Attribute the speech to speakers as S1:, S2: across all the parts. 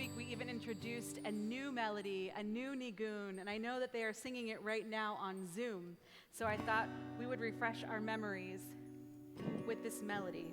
S1: week we even introduced a new melody, a new nigun, and I know that they are singing it right now on Zoom. So I thought we would refresh our memories with this melody.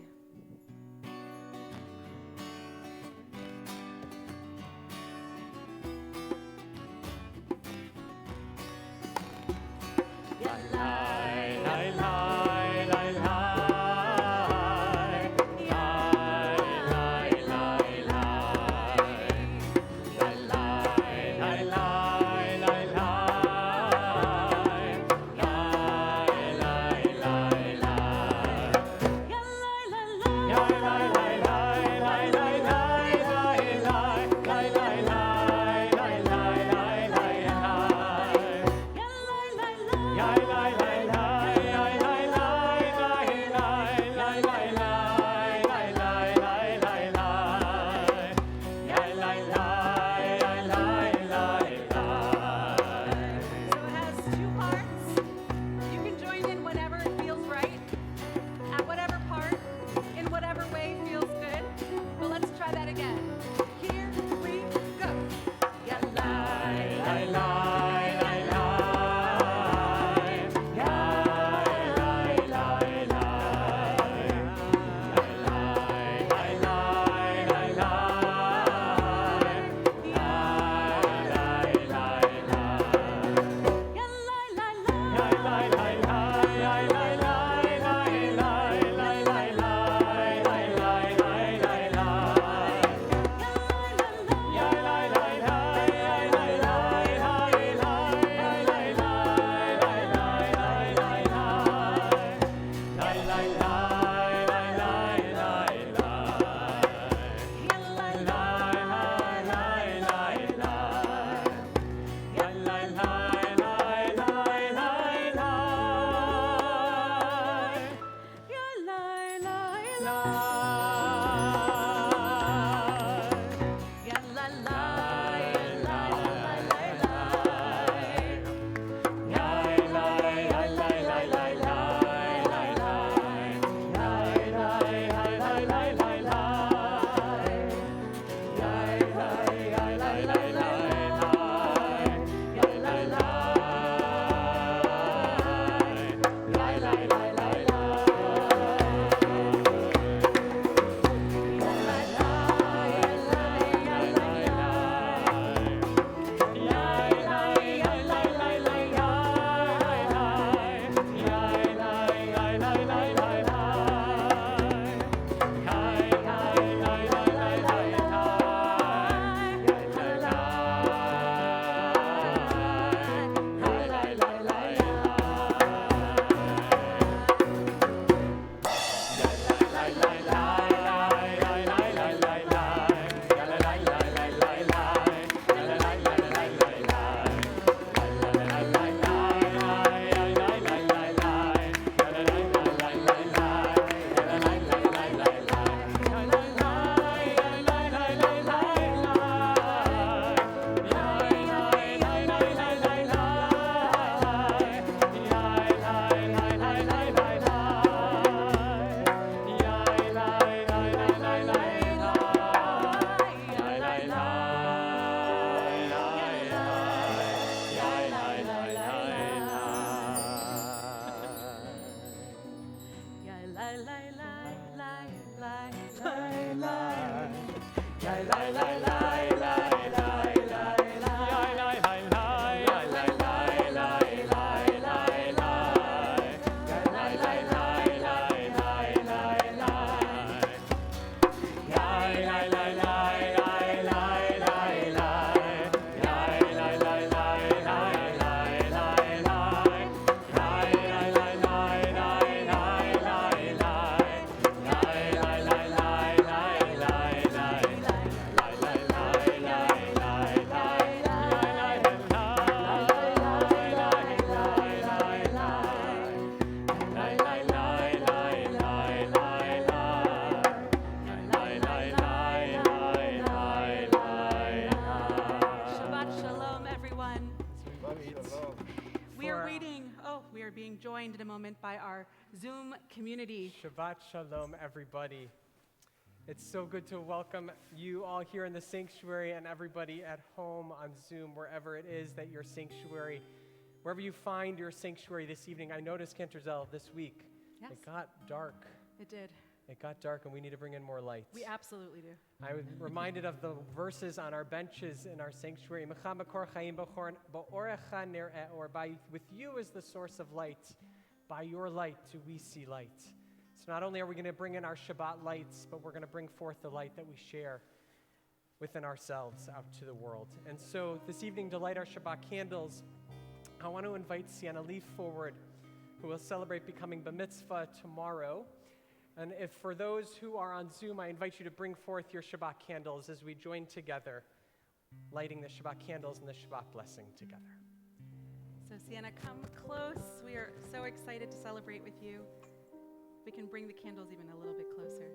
S1: Being joined in a moment by our Zoom community.
S2: Shabbat Shalom, everybody. It's so good to welcome you all here in the sanctuary and everybody at home on Zoom, wherever it is that your sanctuary, wherever you find your sanctuary this evening. I noticed, Cantorzel, this week,
S1: Yes.
S2: it got dark.
S1: It did.
S2: It got dark, and we need to bring in more lights.
S1: We absolutely do.
S2: I was reminded of the verses on our benches in our sanctuary. With you as the source of light, by your light do we see light. So not only are we going to bring in our Shabbat lights, but we're going to bring forth the light that we share within ourselves out to the world. And so this evening, to light our Shabbat candles, I want to invite Sienna Leaf forward, who will celebrate becoming Bar Mitzvah tomorrow. And if for those who are on Zoom, I invite you to bring forth your Shabbat candles as we join together, lighting the Shabbat candles and the Shabbat blessing together.
S1: So Sienna, come close. We are so excited to celebrate with you. We can bring the candles even a little bit closer.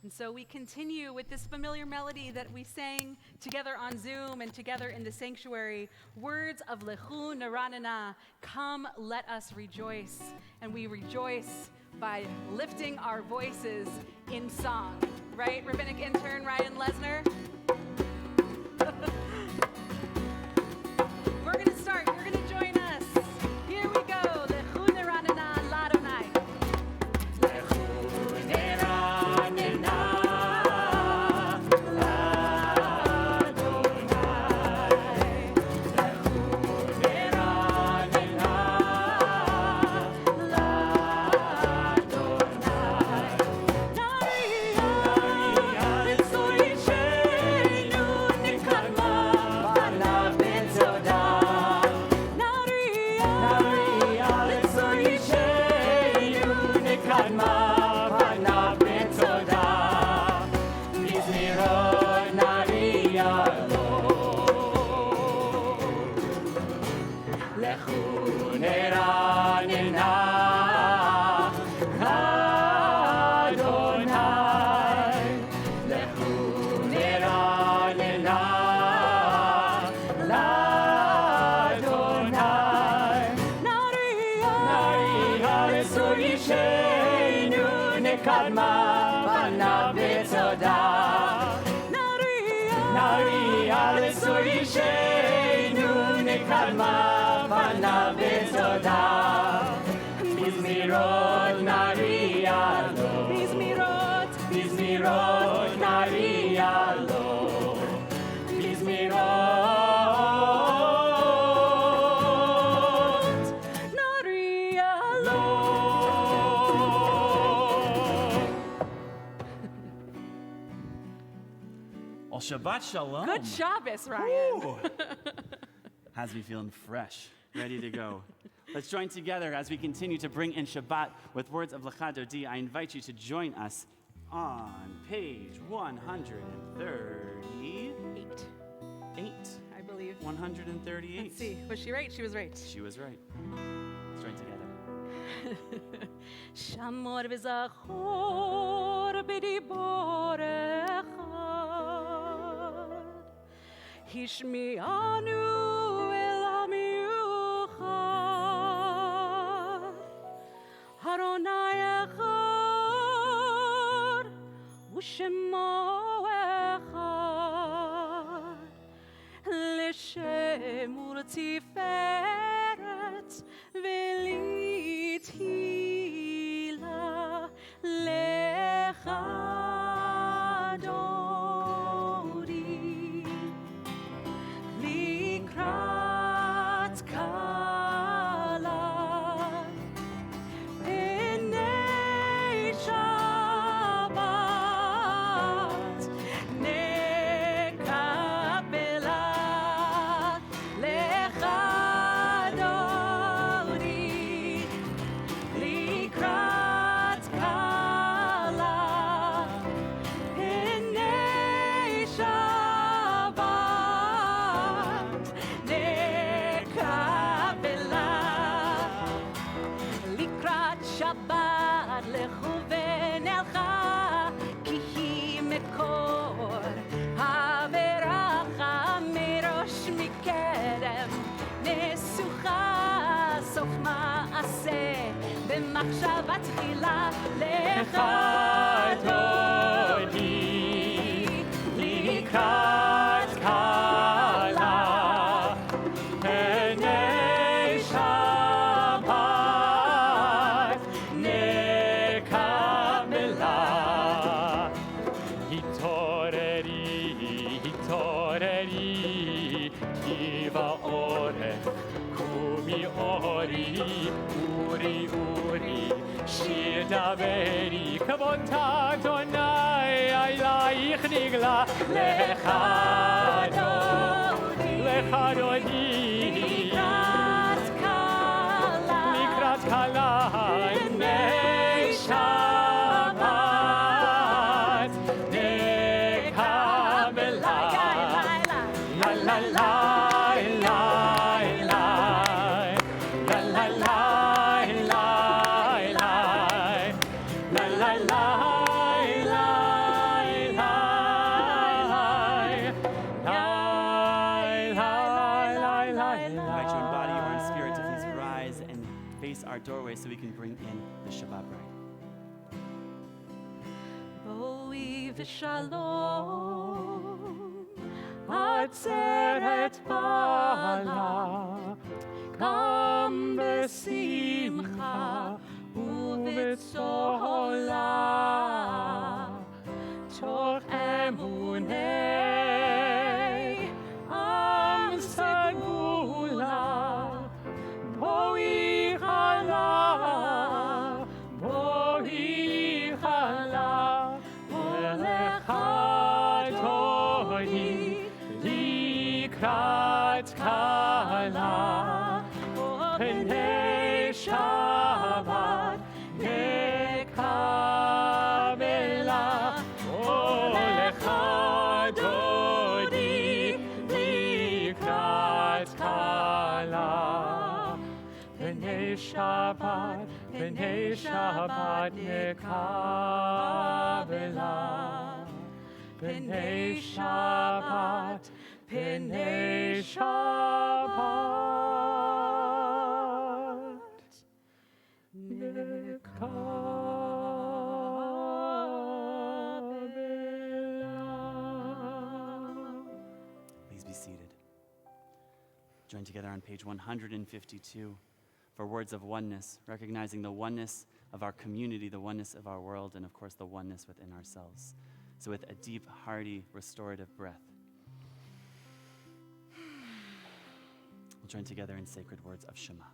S1: And so we continue with this familiar melody that we sang together on Zoom and together in the sanctuary, words of Lechu Neranena, come let us rejoice. And we rejoice by lifting our voices in song. Right, Rabbinic intern Ryan Lesner? We're going to start. You're going to join us. Here we go. Lechu Neranena Ladonai.
S3: Shabbat Shalom.
S1: Good Shabbos, Ryan.
S3: Has me feeling fresh, ready to go. Let's join together as we continue to bring in Shabbat with words of Lecha Dodi. I invite you to join us on page 138.
S1: I believe.
S3: 138.
S1: Let's see. Was she right? She was right.
S3: She was right. Let's join together.
S1: Shamor v'zachor b'diborecha Hishmi'anu el ha'miyuchad Haronai echad u'shemo echad L'shem u'letiferet v'litila שבת לכו ונלכה, כי היא מקור הברכה, מראש מקדם נסוכה, סוף מעשה במחשבה תחילה. לך
S2: אדוני לקראת קלה, פני שבת נקבלה. התעוררי, התעוררי, כי באורך קומי אורי, אורי אורי, שיר דברי, כבוד אדוני אלייך נגלה. לך אדוני, לך אדוני, לקראת קלה, פני שבת נקבלה. לה לה לה לה לה, לה לה לה לה לה, לה לה לה לה לה.
S3: I invite you in body or in spirit to please rise and face our doorway so we can bring in the Shabbat bride.
S1: בואי ושלום,
S2: עצרת בעלה, גם בשמחה ובצהלה, תוך אמוני עם סגולה. בואי חלה, בואי חלה, ולך אדוני לקראת קלה, פני שבת נקבלה. לך אדוני לקראת קלה, פני שבת, פני שבת נקבלה. פני שבת, פני שבת נקבלה.
S3: Please be seated. Join together on page 152 for words of oneness, recognizing the oneness of our community, the oneness of our world, and of course the oneness within ourselves. So with a deep, hearty, restorative breath, we'll join together in sacred words of Shema.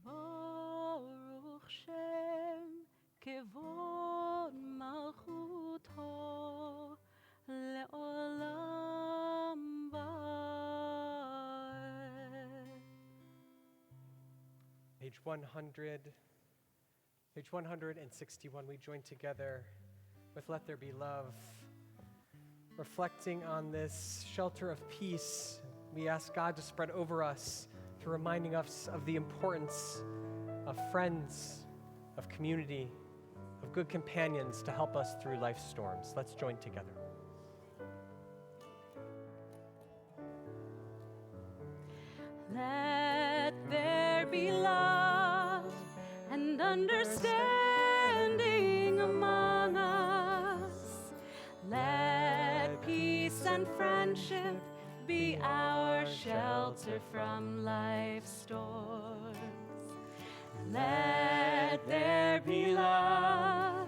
S1: Baruch Shem kevod malchuto leolam vaed.
S2: Page 161, we join together with Let There Be Love. Reflecting on this shelter of peace, we ask God to spread over us through reminding us of the importance of friends, of community, of good companions to help us through life's storms. Let's join together.
S1: Let there be love and understanding among us. Let peace and friendship be our shelter from life's storms. Let there be love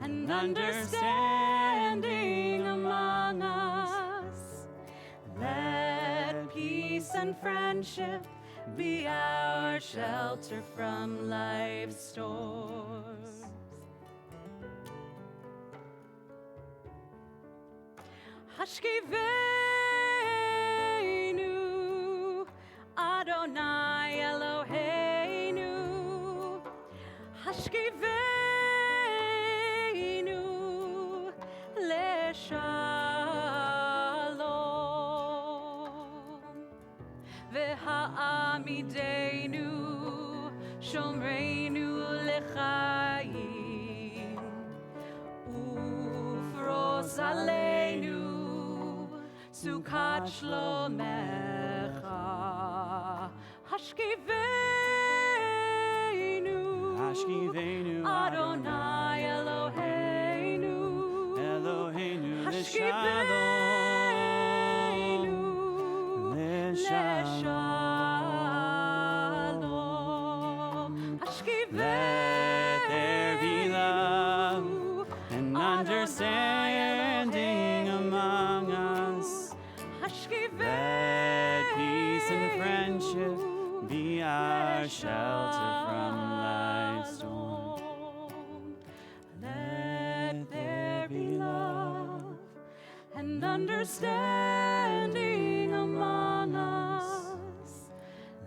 S1: and understanding among us. Let peace and friendship be our shelter from life's storms. Hashkivenu, Adonai Eloheinu. Hashkivenu, Leshalom. V'ha'amidenu, Shomreinu L'chaim. Ufros Aleinu, Sukkot Shlomecha. Hashkivenu,
S3: Ashkivenu
S1: Adonai Eloheinu.
S3: Eloheinu
S1: Hashkivenu,
S3: Leshalom.
S1: Hashkivenu,
S3: Let there be love and understanding among us. Let peace and friendship be our shelter from life's storm.
S1: Let there be love and understanding among us.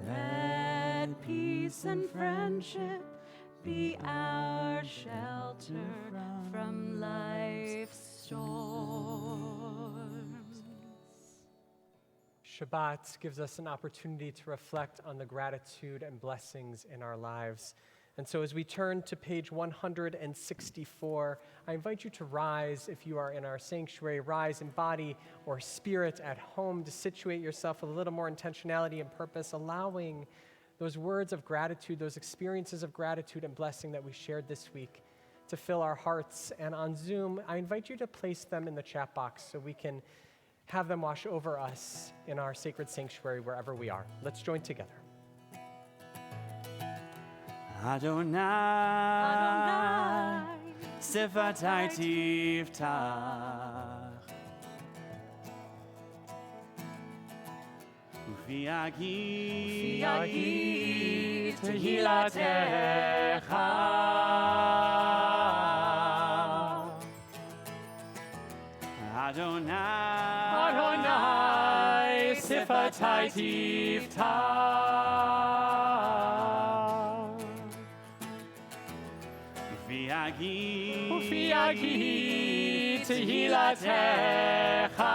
S1: Let peace and friendship be our shelter from life's storms.
S2: Shabbat gives us an opportunity to reflect on the gratitude and blessings in our lives. And so as we turn to page 164, I invite you to rise if you are in our sanctuary, rise in body or spirit at home, to situate yourself with a little more intentionality and purpose, allowing those words of gratitude, those experiences of gratitude and blessing that we shared this week to fill our hearts. And on Zoom, I invite you to place them in the chat box so we can have them wash over us in our sacred sanctuary wherever we are. Let's join together.
S3: Adonai,
S1: Adonai,
S3: Sifatai Tiftach, Ufi Agi Tehilatecha, Adonai, Sifatai Tiftach, Ufi Agi Tehilatecha.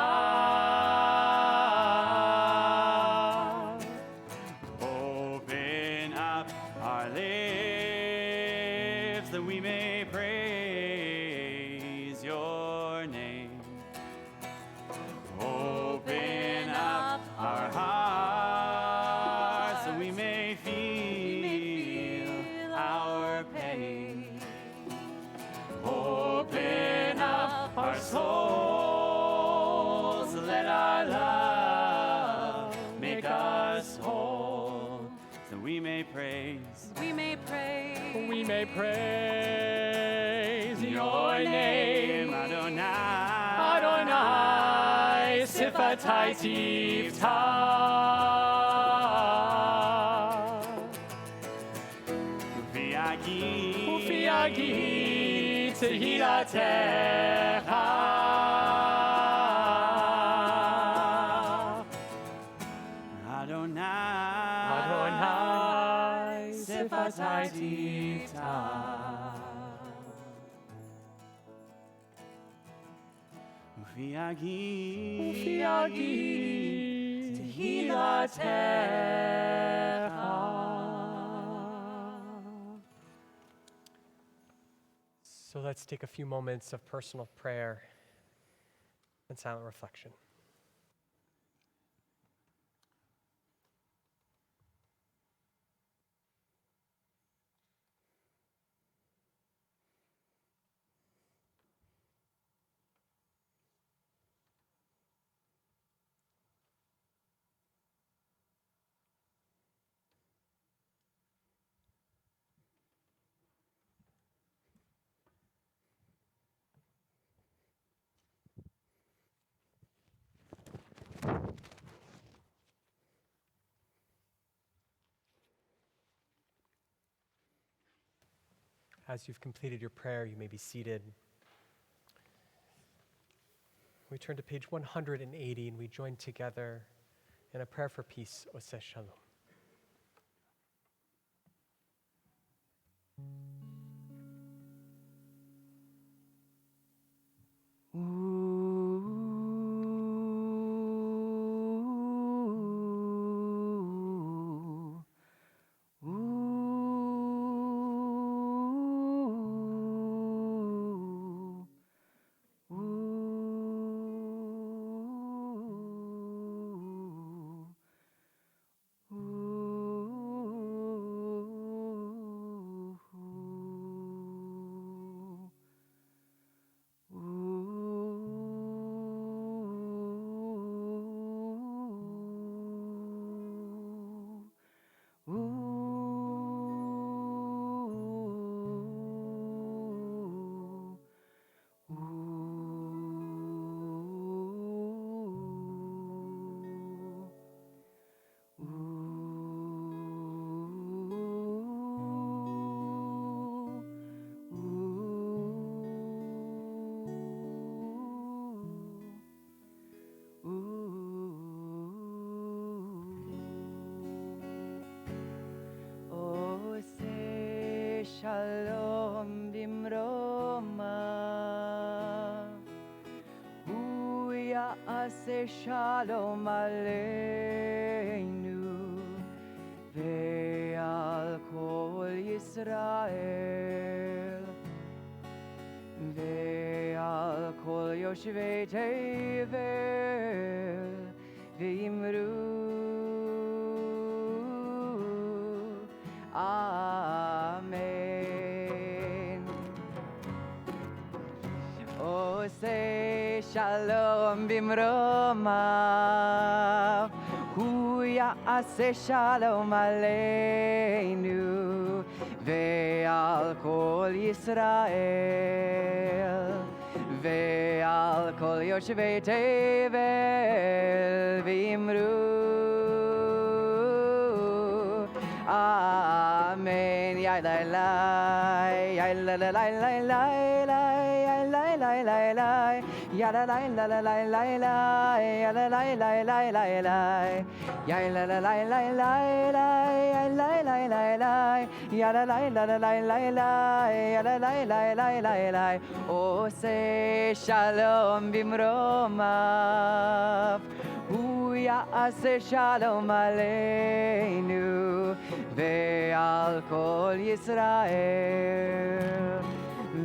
S3: Open up our lips that we may praise your name. Open up our hearts that we may feel our pain. Open up our souls, let our love make us whole, so we may praise,
S1: we may praise,
S2: We may praise your name,
S3: Adonai,
S2: Adonai, Sifatai Tiftach, Ufi Agi Tehilatecha,
S3: Adonai,
S2: Sifatai Tiftach.
S3: Ufi Agi
S2: So let's take a few moments of personal prayer and silent reflection. As you've completed your prayer, you may be seated. We turn to page 180 and we join together in a prayer for peace, Oseh Shalom.
S4: Shalom bimroma, hu ya'aseh shalom aleinu ve'al kol Yisrael ve'al kol yoshvei tevel ve'imru Amen. Oseh shalom bimroma, hu ya'aseh shalom aleinu ve'al kol Yisrael ve'al kol yoshvei tevel ve'imru Amen. Ya la la, ya la la la la la la, ya la la la la, ya la la la la la la la, ya la la la la la la, ya la la la la la la, ya la la la la, ya la la la la la la, ya la la la la la la. Oseh shalom bimromav. hu ya'aseh shalom aleinu ve'al kol Yisrael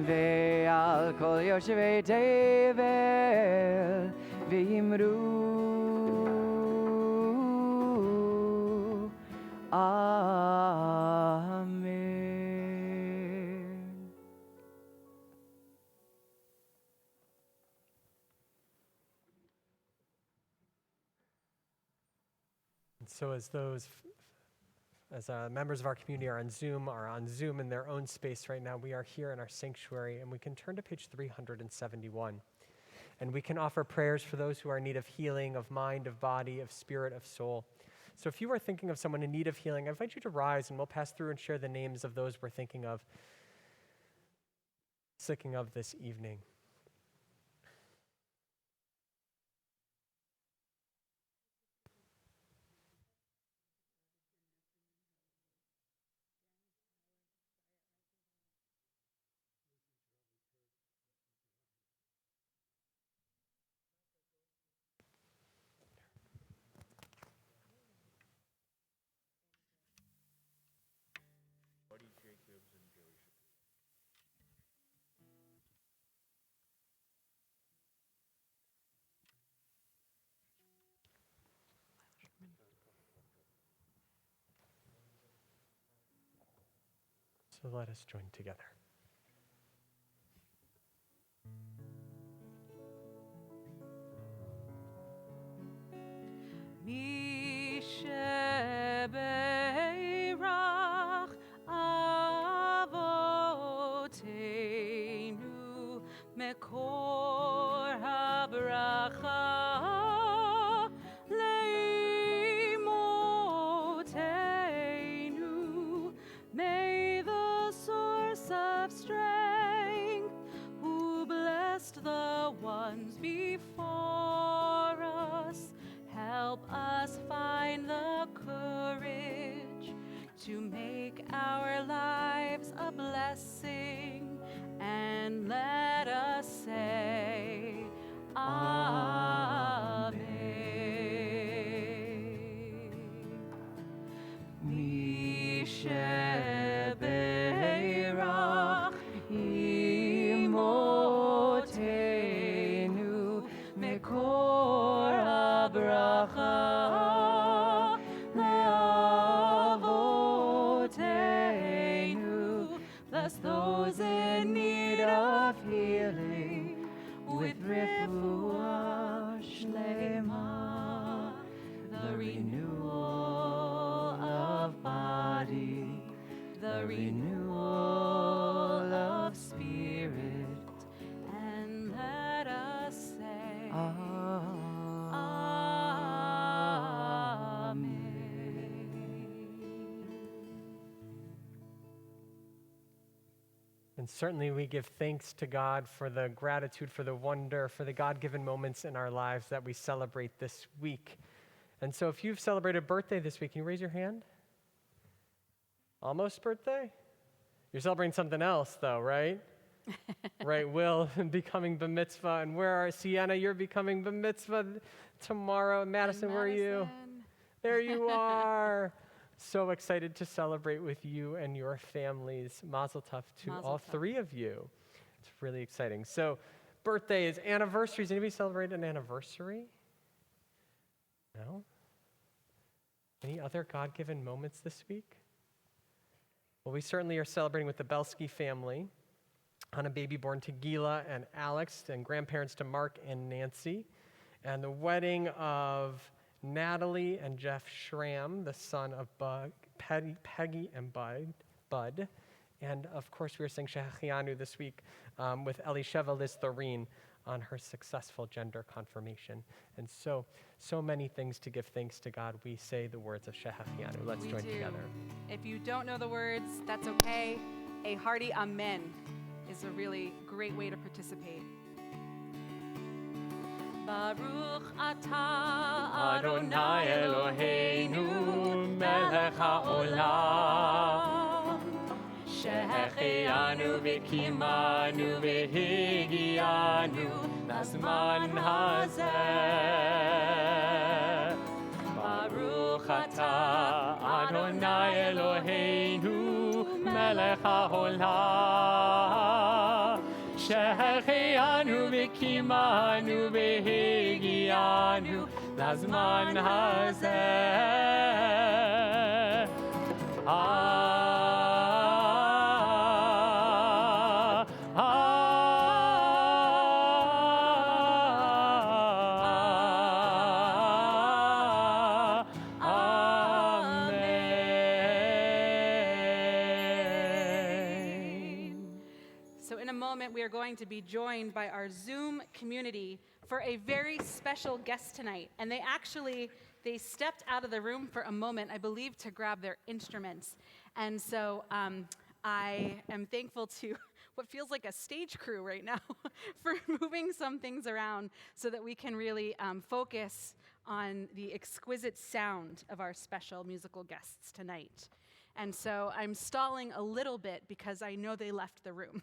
S4: ve'al kol yoshvei tevel ve'imru Amen.
S2: And so as members of our community are on Zoom in their own space right now, we are here in our sanctuary, and we can turn to page 371. And we can offer prayers for those who are in need of healing, of mind, of body, of spirit, of soul. So if you are thinking of someone in need of healing, I invite you to rise, and we'll pass through and share the names of those we're thinking of this evening. So let us join together.
S1: Mishebeirach avoteinu mekor habracha leimotenu. May the source of
S4: in need of healing with refuah shlema, the renewal of body, the renewal of spirit,
S1: And let us say, Amen.
S2: And certainly we give thanks to God for the gratitude, for the wonder, for the God-given moments in our lives that we celebrate this week. And so if you've celebrated birthday this week, can you raise your hand? Almost birthday? You're celebrating something else though, right? Right, Will becoming bar mitzvah, and where are Sienna? You're becoming bar mitzvah tomorrow. Madison, where are you?
S1: Madison.
S2: There you are. So excited to celebrate with you and your families. Mazel tov to
S1: Mazel
S2: all
S1: tov.
S2: three of you. It's really exciting. So, birthdays, anniversaries. Anybody celebrate an anniversary? No? Any other God-given moments this week? Well, we certainly are celebrating with the Belsky family on a baby born to Gila and Alex, and grandparents to Mark and Nancy, and the wedding of Natalie and Jeff Schramm, the son of Peggy and Bud. And of course, we were saying Shehechianu this week with Elisheva Liz Thorin on her successful gender confirmation. And so many things to give thanks to God. We say the words of Shehechianu. Let's
S1: We
S2: join
S1: do.
S2: together.
S1: If you don't know the words, that's okay. A hearty amen is a really great way to participate. Baruch atah Adonai Eloheinu melech haolam שהחיינו וקיימנו והגיענו לזמן הזה. ברוך אתה אדוני אלוהינו מלך העולם שהחיינו וקיימנו והגיענו לזמן הזה. So in a moment, we are going to be joined by our Zoom community for a very special guest tonight. And they stepped out of the room for a moment, I believe, to grab their instruments. And so I am thankful to what feels like a stage crew right now for moving some things around so that we can really focus on the exquisite sound of our special musical guests tonight. And so I'm stalling a little bit because I know they left the room.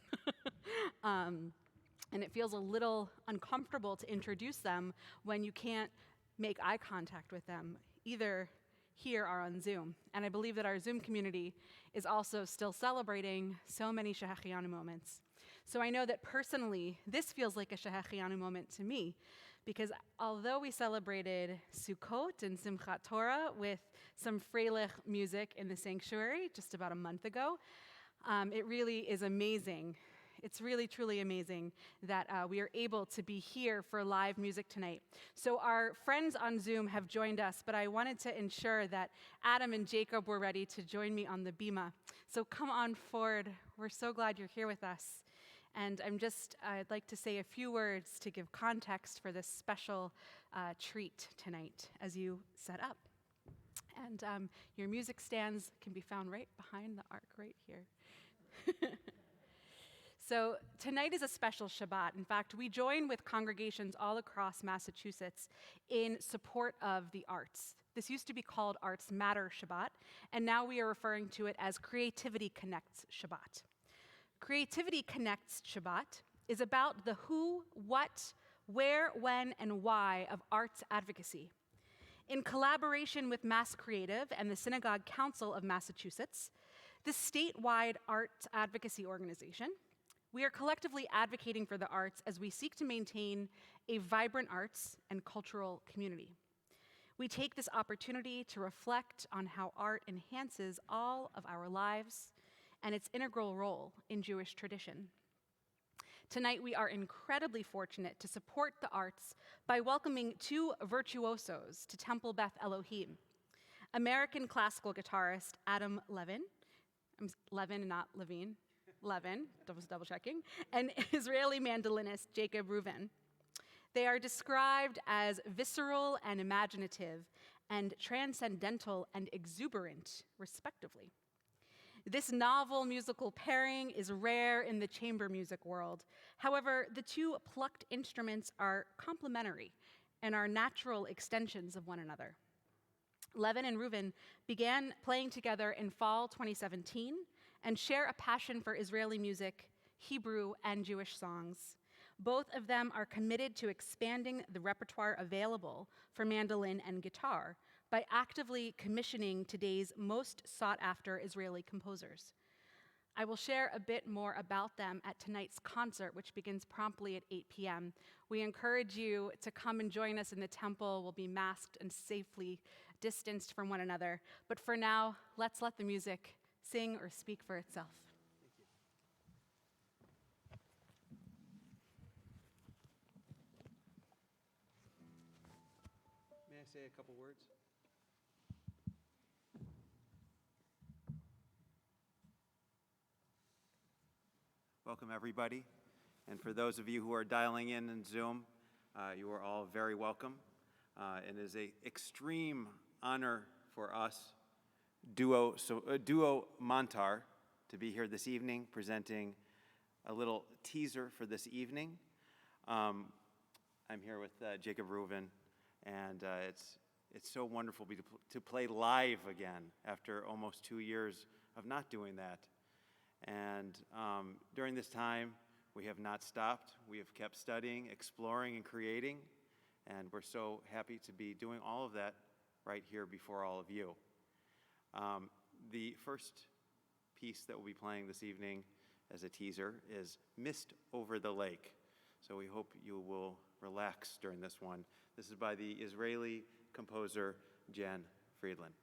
S1: And it feels a little uncomfortable to introduce them when you can't make eye contact with them, either here or on Zoom. And I believe that our Zoom community is also still celebrating so many Shehechianu moments. So I know that personally, this feels like a Shehechianu moment to me, because although we celebrated Sukkot and Simchat Torah with some Freilich music in the sanctuary just about a month ago, it really is amazing. It's really, truly amazing that we are able to be here for live music tonight. So our friends on Zoom have joined us, but I wanted to ensure that Adam and Jacob were ready to join me on the bima. So come on forward. We're so glad you're here with us. And I'd like to say a few words to give context for this special treat tonight as you set up. And your music stands can be found right behind the ark right here. So tonight is a special Shabbat. In fact, we join with congregations all across Massachusetts in support of the arts. This used to be called Arts Matter Shabbat, and now we are referring to it as Creativity Connects Shabbat. Creativity Connects Shabbat is about the who, what, where, when, and why of arts advocacy. In collaboration with Mass Creative and the Synagogue Council of Massachusetts, the statewide arts advocacy organization, we are collectively advocating for the arts as we seek to maintain a vibrant arts and cultural community. We take this opportunity to reflect on how art enhances all of our lives and its integral role in Jewish tradition. Tonight, we are incredibly fortunate to support the arts by welcoming two virtuosos to Temple Beth Elohim. American classical guitarist Adam Levin, Levin, not Levine, Levin, double checking, and Israeli mandolinist Jacob Reuven. They are described as visceral and imaginative, and transcendental and exuberant, respectively. This novel musical pairing is rare in the chamber music world. However, the two plucked instruments are complementary and are natural extensions of one another. Levin and Reuven began playing together in fall 2017 and share a passion for Israeli music, Hebrew, and Jewish songs. Both of them are committed to expanding the repertoire available for mandolin and guitar by actively commissioning today's most sought-after Israeli composers. I will share a bit more about them at tonight's concert, which begins promptly at 8 p.m. We encourage you to come and join us in the temple. We'll be masked and safely distanced from one another. But for now, let's let the music sing or speak for itself.
S5: May I say a couple words? Welcome, everybody. And for those of you who are dialing in Zoom, you are all very welcome. It is an extreme honor for us, Duo Montar, to be here this evening presenting a little teaser for this evening. I'm here with Jacob Reuven, and it's so wonderful to play live again after almost 2 years of not doing that. And during this time, we have not stopped. We have kept studying, exploring, and creating, and we're so happy to be doing all of that right here before all of you. The first piece that we'll be playing this evening as a teaser is Mist Over the Lake. So we hope you will relax during this one. This is by the Israeli composer Jan Friedland.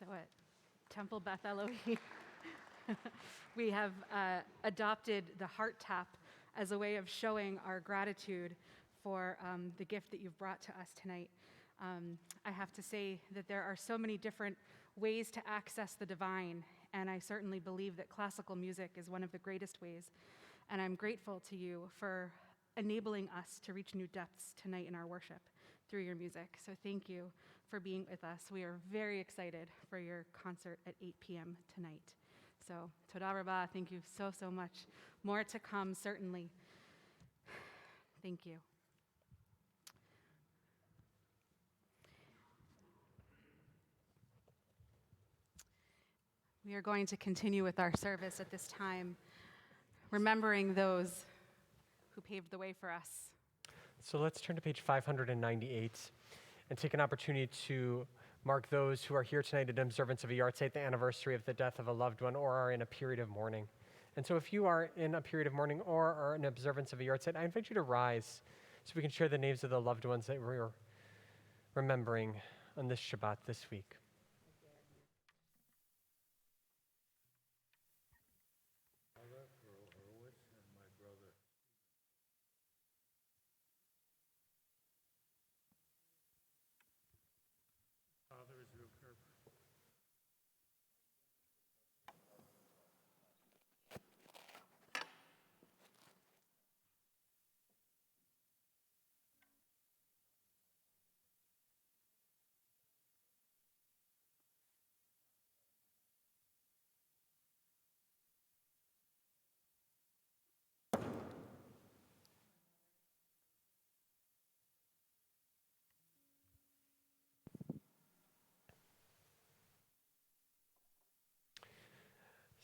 S1: So at Temple Beth Elohim, we have adopted the heart tap as a way of showing our gratitude for the gift that you've brought to us tonight. I have to say that there are so many different ways to access the divine, and I certainly believe that classical music is one of the greatest ways. And I'm grateful to you for enabling us to reach new depths tonight in our worship through your music. So thank you for being with us. We are very excited for your concert at 8 p.m. tonight. So toda rabah, thank you so, so much. More to come, certainly. Thank you. We are going to continue with our service at this time, remembering those who paved the way for us.
S2: So let's turn to page 598 and take an opportunity to mark those who are here tonight in observance of a yahrzeit, the anniversary of the death of a loved one, or are in a period of mourning. And so if you are in a period of mourning or are in observance of a yahrzeit, I invite you to rise so we can share the names of the loved ones that we're remembering on this Shabbat this week.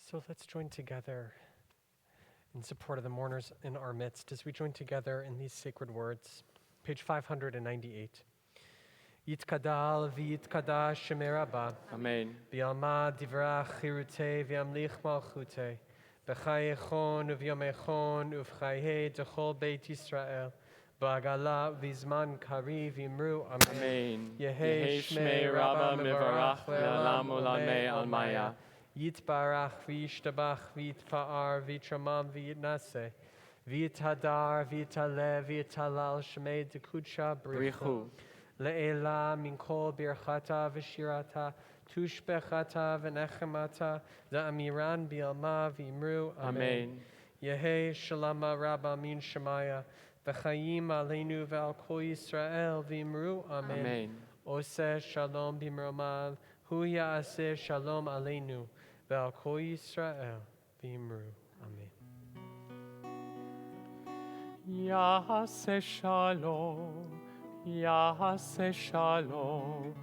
S2: So let's join together in support of the mourners in our midst as we join together in these sacred words. Page 598. Yitkadal v'yitkadash Shemei Rabbah.
S6: Amen.
S2: B'yalma divrach chirutei v'yamlich malchutei. B'chai echon u'v'yom echon u'v'chayei d'chol Beit Yisrael. B'agala v'zman kari v'imru Amen.
S6: Amen.
S2: Yehei
S6: Shmei Rabbah mevarach le'olam olamei almaya.
S2: Yitbarach v'yishtabach v'yitpa'ar v'yitramam v'yitnaseh. V'yithadar v'yitale v'yitalal Shmei d'kudsha brichu. Le'ela min kol birchata v'shirata tushbechata v'nechemata za'amiran bi'alma v'imru Amen. Yehei shalama rabba min shemaya v'chayim aleinu v'al kol Yisrael v'imru Amen. Oseh shalom b'mromav hu ya'aseh shalom aleinu v'al kol Yisrael v'imru Amen.
S6: Yahaseh shalom, Yahaseh shalom,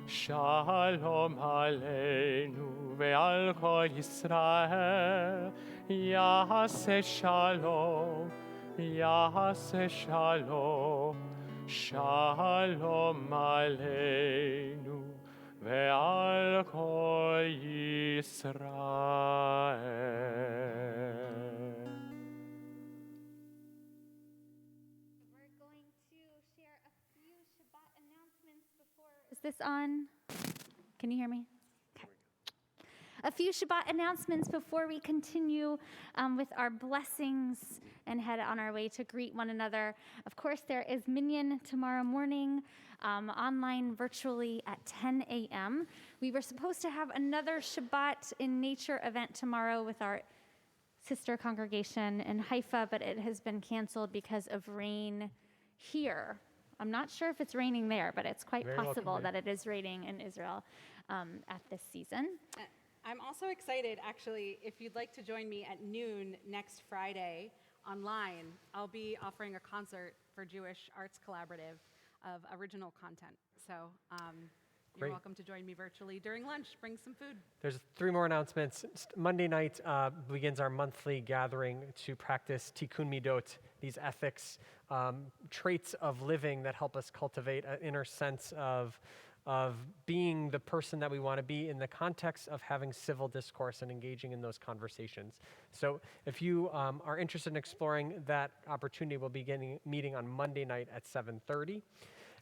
S6: shalom aleinu ve'al kol Yisrael. Yahaseh shalom, Yahaseh shalom, shalom aleinu ve'al kol Yisrael.
S7: We're going to share a few Shabbat announcements before. Is this on? Can you hear me? Okay. A few Shabbat announcements before we continue with our blessings and head on our way to greet one another. Of course, there is Minyan tomorrow morning, online virtually at 10 a.m. We were supposed to have another Shabbat in nature event tomorrow with our sister congregation in Haifa, but it has been canceled because of rain here. I'm not sure if it's raining there, but it's quite
S2: Very well
S7: possible
S2: could be.
S7: that it is raining in Israel at this season.
S1: I'm also excited, actually, if you'd like to join me at noon next Friday online, I'll be offering a concert for Jewish Arts Collaborative of original content. So you're
S2: Great.
S1: welcome to join me virtually during lunch. Bring some food.
S2: There's 3 more announcements. Monday night begins our monthly gathering to practice tikkun midot, these ethics, traits of living that help us cultivate an inner sense of being the person that we want to be in the context of having civil discourse and engaging in those conversations. So if you are interested in exploring that opportunity, we'll be meeting on Monday night at 7:30.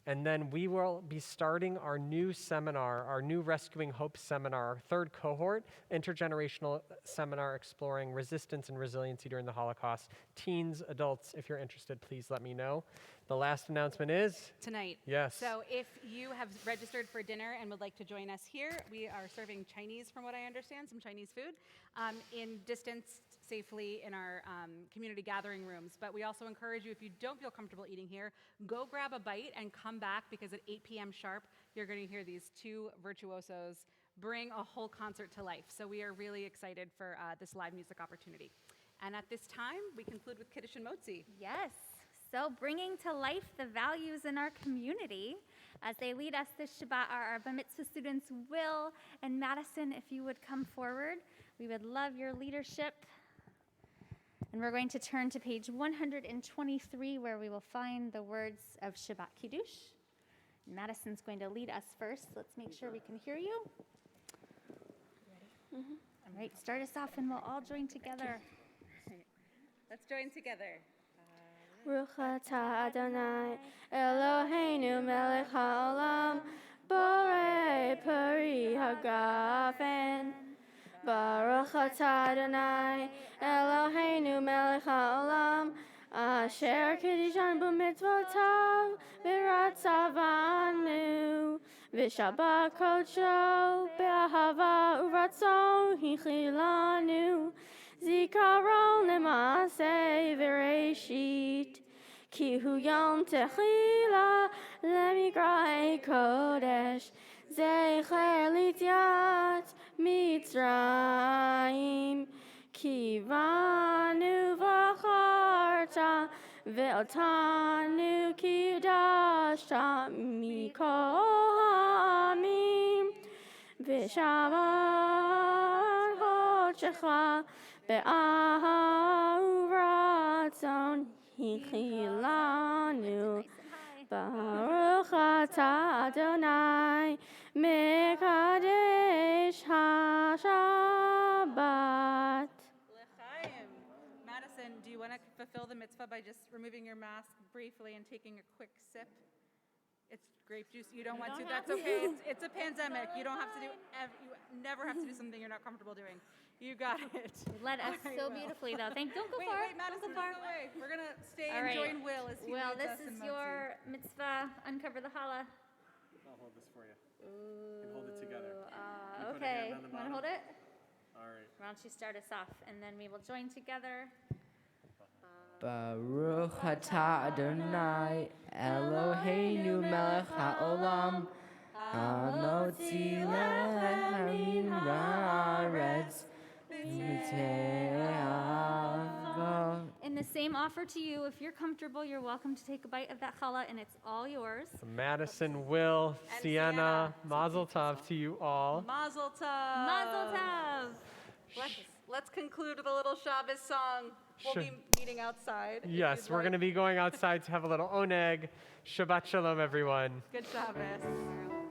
S2: And then we will be starting our new seminar, our new Rescuing Hope seminar, our third cohort, intergenerational seminar exploring resistance and resiliency during the Holocaust. Teens, adults, if you're interested, please let me know. The last announcement is,
S1: Tonight.
S2: yes.
S1: So if you have registered for dinner and would like to join us here, we are serving Chinese, from what I understand, some Chinese food, in distance safely in our community gathering rooms. But we also encourage you, if you don't feel comfortable eating here, go grab a bite and come back, because at 8 p.m. sharp, you're going to hear these two virtuosos bring a whole concert to life. So we are really excited for this live music opportunity. And at this time, we conclude with Kiddush and Motzi.
S7: Yes. So bringing to life the values in our community as they lead us this Shabbat are our Bar Mitzvah students, Will and Madison. If you would come forward, we would love your leadership. And we're going to turn to page 123, where we will find the words of Shabbat Kiddush. Madison's going to lead us first. Let's make sure we can hear you. Ready? All right, start us off and we'll all join together.
S1: Let's join together.
S8: Baruch atah Adonai Eloheinu melech haolam borei peri hagafen. Baruch atah Adonai Eloheinu melech haolam asher kedishan b'mitzvotav v'ratzavanu v'shabbat kodsho be'ahava u'ratzon hichilanu. Zikaron lemaseh v'reishit ki hu yom techila lemigra'e kodesh zecher litziat Mitzrayim ki vanu v'charta ve'otanu ki dashta mikol ha'amim v'shabat hodshecha Be'ahuratzon hichilanu. Baruch atah Adonai mekadesh haShabbat.
S1: L'chaim. Madison, do you want to fulfill the mitzvah by just removing your mask briefly and taking a quick sip? It's grape juice. You don't want to. That's okay. It's a pandemic. You don't have to do. You never have to do something you're not comfortable doing. You got it.
S7: Led us
S1: All right,
S7: so
S1: Will.
S7: beautifully, though. Don't go
S1: Wait,
S7: far.
S1: Madison,
S7: Don't go far.
S1: don't go away. We're gonna stay
S7: All
S1: and
S7: right.
S1: join Will as he
S7: Will,
S1: leads
S7: this
S1: us in
S7: is
S1: Motzi.
S7: your mitzvah. Uncover the challah.
S3: I'll hold this for you. You can hold it together. put a
S7: Okay.
S3: hand on the
S7: Want to
S3: bottom.
S7: hold it?
S3: All right.
S7: Why don't you start us off, and then we will join together.
S4: Baruch atah Adonai Eloheinu melech haolam hamotzi lechem min haaretz v'te'avot.
S7: In the same offer to you, if you're comfortable, you're welcome to take a bite of that challah, and it's all yours.
S2: Madison, Will,
S1: And
S2: Sienna,
S1: Sienna.
S2: Mazel Tov to you all.
S1: Mazel tov.
S7: Mazel tov.
S1: Let's conclude with a little Shabbos song. We'll
S2: Sure.
S1: be meeting outside. if
S2: Yes,
S1: you'd
S2: we're
S1: like.
S2: going to be going outside to have a little oneg. Shabbat shalom, everyone.
S1: Good Shabbos.